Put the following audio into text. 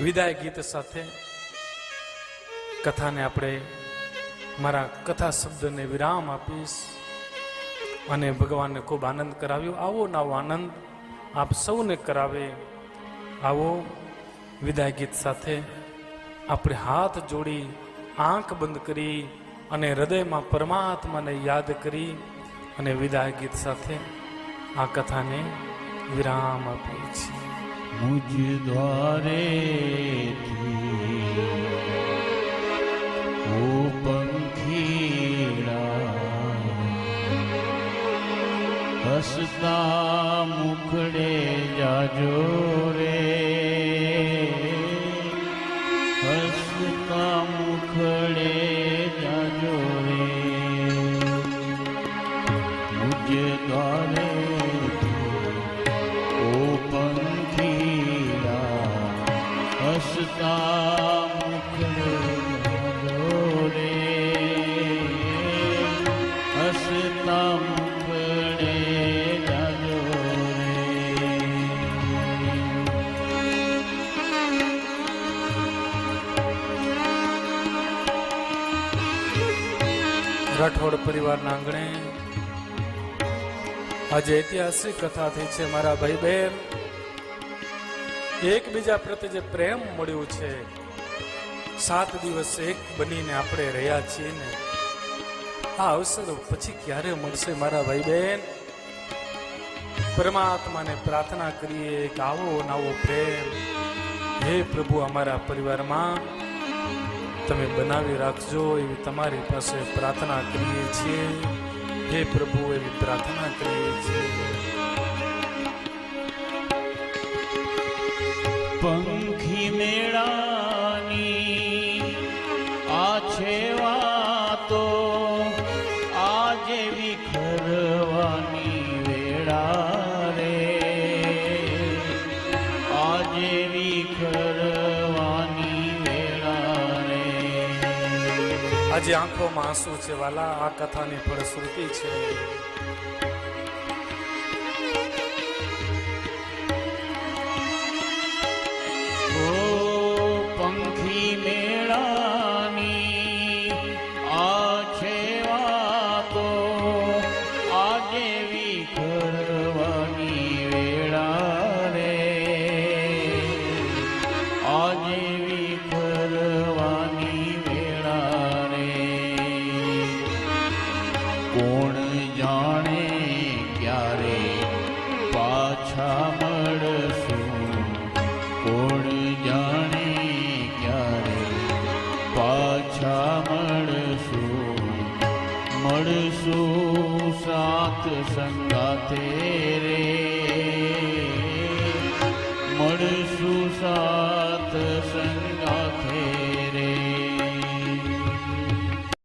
વિદાય ગીત સાથે કથાને આપણે મારા કથા શબ્દને વિરામ આપીશ અને ભગવાનને ખૂબ આનંદ કરાવ્યો. આવો નવો આનંદ આપ સૌને કરાવે. આવો વિદાય ગીત સાથે આપણે હાથ જોડી આંખ બંધ કરી અને હૃદયમાં પરમાત્માને યાદ કરી અને વિદાય ગીત સાથે આ કથાને વિરામ આપીએ છીએ. મુજ દ્વારે ઓ પંખીડા હસતા મુખડે જાજો રે, હસતા મુખડે જાજો રે. મુજ દ્વારે હસતા મુખડે જાજો રે, હસતા મુખડે જાજો રે. રાઠોડ પરિવારના આંગણે આજે ઐતિહાસિક કથા થઈ છે. મારા ભાઈ બહેન એકબીજા પ્રત્યે જે પ્રેમ મળ્યું છે, 7 દિવસ એક બનીને આપણે રહ્યા છીએ ને, આ અવસર પછી ક્યારે મળશે મારા ભાઈ બહેન? પરમાત્માને પ્રાર્થના કરીએ કે આવો નવો પ્રેમ હે પ્રભુ અમારા પરિવારમાં તમે બનાવી રાખજો, એવી તમારી પાસે પ્રાર્થના કરીએ છીએ. હે પ્રભુ એવી પ્રાર્થના કરીએ છીએ. પંખી મેળાની આ છે વાતો, આજે વિખરવાની વેળા રે, આજે વિખરવાની વેળા રે. આજે આંખોમાં આંસુ છે વાલા, આ કથાની ફળશ્રુતિ છે. પંખી મેળાની આ છે વાતો, આજે વિખરવાની વેળા રે, આજે વિખરવાની વેળા રે. કોણ જાણે ક્યારે પાછા મળશું, કોણ જાણે ક્યારે પાછા મળશું, મળશું સાત સંગાથે રે, મળશું સાત